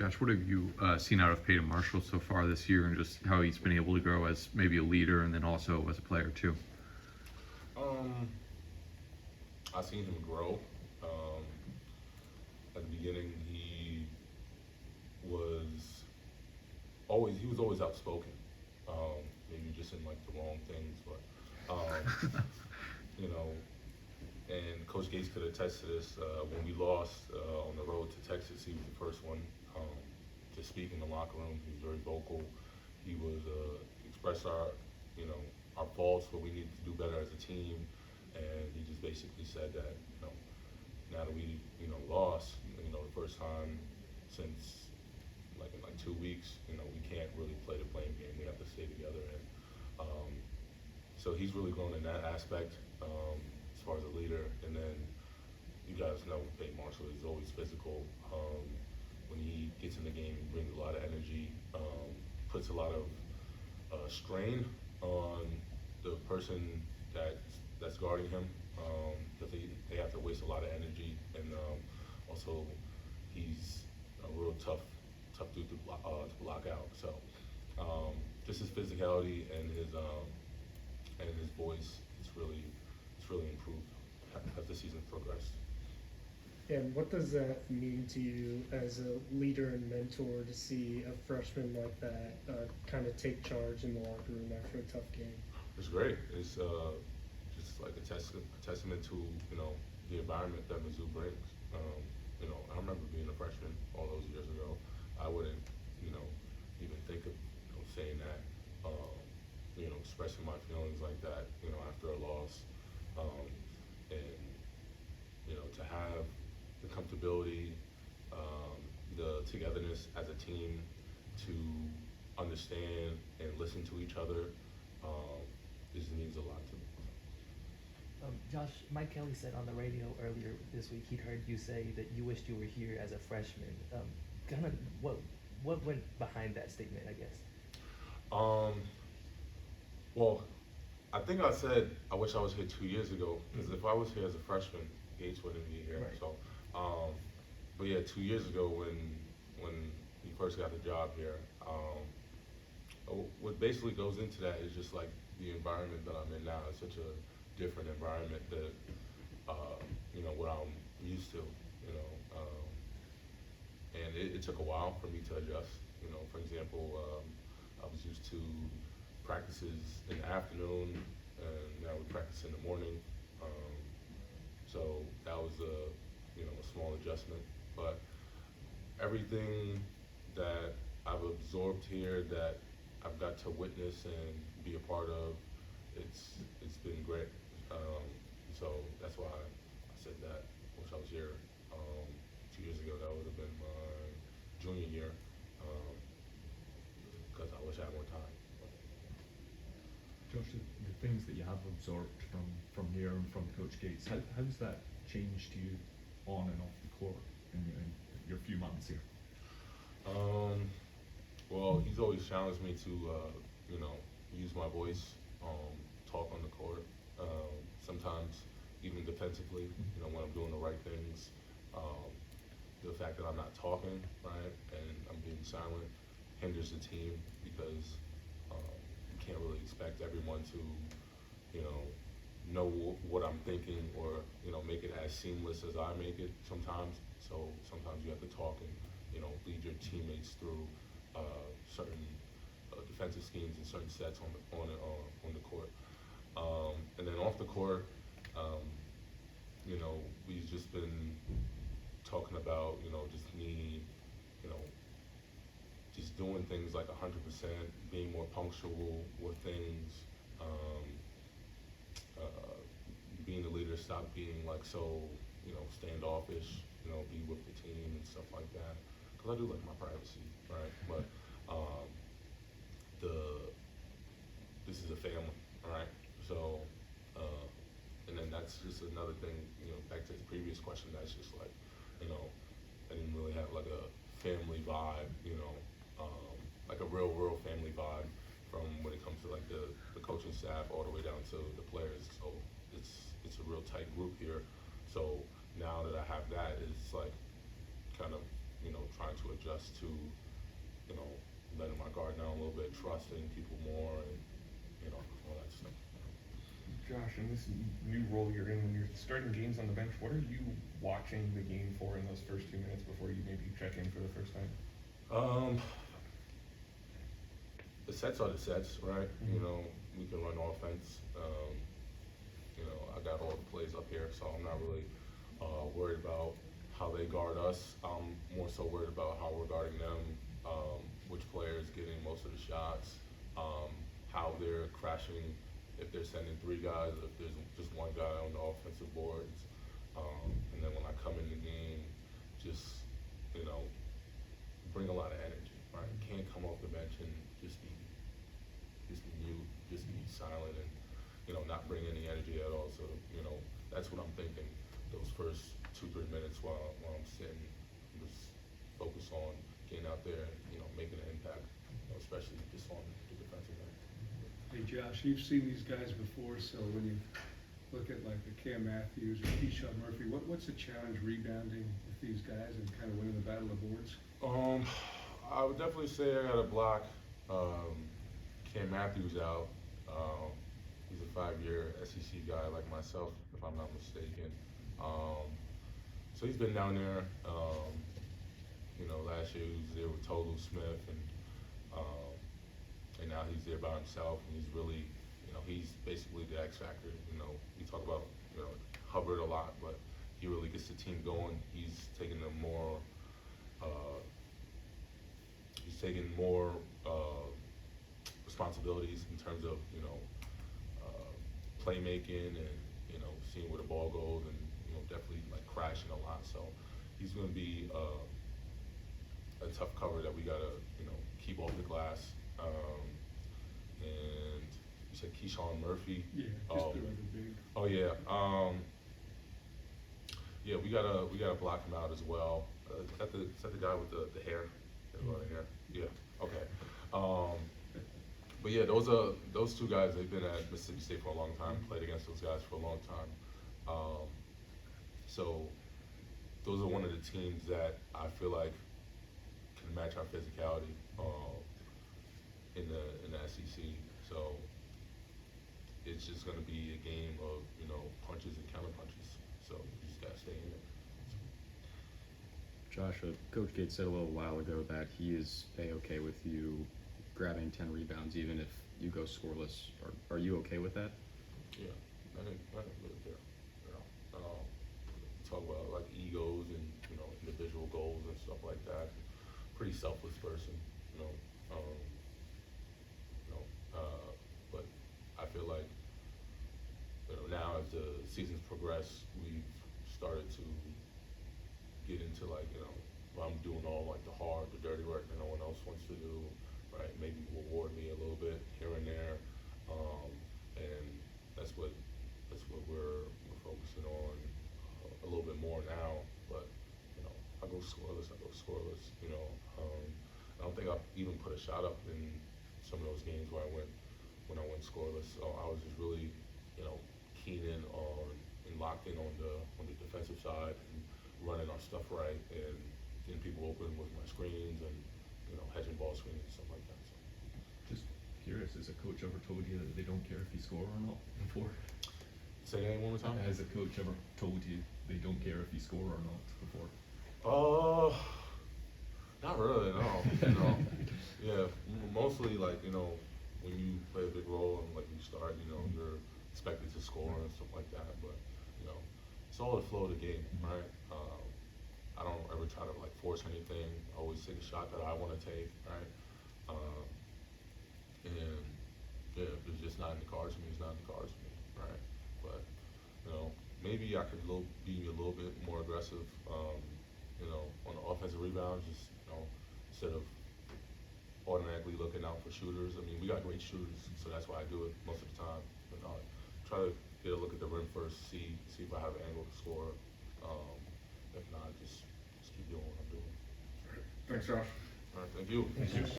Josh, what have you seen out of Peyton Marshall so far this year, and just how he's been able to grow as maybe a leader and then also as a player too? I've seen him grow. At the beginning, was he was always outspoken. Maybe just in like the wrong things, but you know. And Coach Gates could attest to this. When we lost on the road to Texas, he was the first one to speak in the locker room. He was very vocal. He was express our faults, what we needed to do better as a team, and he just basically said that now that we lost the first time since in 2 weeks, we can't really play the blame game. We have to stay together, and so he's really grown in that aspect. As far as a leader, and then you guys know Peyton Marshall is always physical. When he gets in the game, he brings a lot of energy, puts a lot of strain on the person that's guarding him, because they have to waste a lot of energy, and also he's a real tough dude to block out. So just his physicality and his voice is really improved as the season progressed. And what does that mean to you as a leader and mentor to see a freshman like that kind of take charge in the locker room after a tough game? It's great. It's just like a testament to the environment that Mizzou brings. I remember being a freshman all those years ago. I wouldn't even think of saying that. Expressing my feelings like that after a loss. And to have the comfortability, the togetherness as a team, to understand and listen to each other, this means a lot to me. Josh, Mike Kelly said on the radio earlier this week he'd heard you say that you wished you were here as a freshman. Kind of what went behind that statement, I guess? Well, I think I said I wish I was here 2 years ago, because if I was here as a freshman, Gates wouldn't be here. Right. So, but yeah, 2 years ago when he first got the job here, what basically goes into that is just like the environment that I'm in now. It's such a different environment that what I'm used to. And it took a while for me to adjust. For example, I was used to practices in the afternoon, and now we practice in the morning. So that was a small adjustment. But everything that I've absorbed here, that I've got to witness and be a part of, it's been great. So that's why I said that. I wish I was here 2 years ago. That would have been my junior year, because I wish I had more time. Josh, the things that you have absorbed from here and from Coach Gates, how's that changed you on and off the court in your few months here? Well, he's always challenged me to, use my voice, talk on the court. Sometimes even defensively, when I'm doing the right things. The fact that I'm not talking, right, and I'm being silent hinders the team, because you can't really expect everyone to, know what I'm thinking, or make it as seamless as I make it sometimes. So sometimes you have to talk and lead your teammates through certain defensive schemes and certain sets on the court. And then off the court, we've just been talking about just me, just doing things like 100%, being more punctual with things. Being a leader, stop being so standoffish, be with the team and stuff like that. Because I do like my privacy, right? But this is a family, all right? So, and then that's just another thing, back to the previous question, that's just like, I didn't really have like a family vibe, like a real family vibe from when it comes to like the coaching staff all the way down to the players. So it's a real tight group here. So now that I have that, it's like kind of, trying trying to adjust to, you know, letting my guard down a little bit, trusting people more, and, you know, all that stuff. Josh, in this new role you're in, when you're starting games on the bench, what are you watching the game for in those first 2 minutes before you maybe check in for the first time? The sets are the sets, right? Mm-hmm. You know, we can run offense. You know, I got all the plays up here, so I'm not really worried about how they guard us. I'm more so worried about how we're guarding them, which player is getting most of the shots, how they're crashing, if they're sending 3 guys, if there's just 1 guy on the offensive boards. And then when I come in the game, just, you know, bring a lot of energy, right? Can't come off the bench and just be mute, just be silent, and, you know, not bring any energy at all. So, you know, that's what I'm thinking those first 2-3 minutes while I'm sitting, just focus on getting out there and, you know, making an impact, you know, especially just on the defensive end. Hey Josh, you've seen these guys before, so when you look at like the Cam Matthews or Keyshawn Murphy, what's the challenge rebounding with these guys and kind of winning the battle of the boards? I would definitely say I got to block Cam Matthews out. He's a 5-year SEC guy like myself, if I'm not mistaken. So he's been down there. You know, last year he was there with Tolu Smith, and now he's there by himself, and he's really, you know, he's basically the X factor. You know, we talk about, you know, Hubbard a lot, but he really gets the team going. He's taking them more. He's taking more responsibilities in terms of, you know, playmaking and, you know, seeing where the ball goes, and, you know, definitely like crashing a lot. So he's going to be a tough cover that we got to, you know, keep off the glass. And you said Keyshawn Murphy. Yeah, just the other big. Oh yeah. Yeah, we gotta block him out as well. Is that the guy with the hair? Yeah. Okay. But yeah, those 2 guys. They've been at Mississippi State for a long time. Played against those guys for a long time. So those are one of the teams that I feel like can match our physicality in the SEC. So it's just going to be a game of, you know, punches and counter punches. So you just got to stay in it. Josh, Coach Gates said a little while ago that he is A-okay with you grabbing 10 rebounds even if you go scoreless. Are you okay with that? Yeah, I think really there. You know, talk about like egos and, you know, individual goals and stuff like that. Pretty selfless person, you know. But I feel like, you know, now as the seasons progress, we've started to get into like, you know, I'm doing all like the hard, the dirty work that no one else wants to do, right? Maybe reward me a little bit here and there, and that's what we're focusing on a little bit more now. But, you know, I go scoreless. You know, I don't think I've even put a shot up in some of those games when I went scoreless. So I was just really, you know, keen in on and locked in on the defensive side and running our stuff right and getting people open with my screens and, you know, hedging ball screens and stuff like that. So. Just curious, has a coach ever told you that they don't care if you score or not before? Say that one more time. Has a coach ever told you they don't care if you score or not before? Not really, no. You know, yeah, mostly like, you know, when you play a big role and like you start, you know, you're expected to score and stuff like that. But, you know, it's all the flow of the game, right? I don't ever try to like force anything. I always take a shot that I want to take, right? And yeah, if it's just not in the cards for me, it's not in the cards for me, right? But, you know, maybe I could be a little bit more aggressive, you know, on the offensive rebounds, just, you know, instead of automatically looking out for shooters. I mean, we got great shooters, so that's why I do it most of the time. But try to get a look at the rim first, see if I have an angle to score. If not, just keep doing what I'm doing. Thanks, Josh. All right, thank you.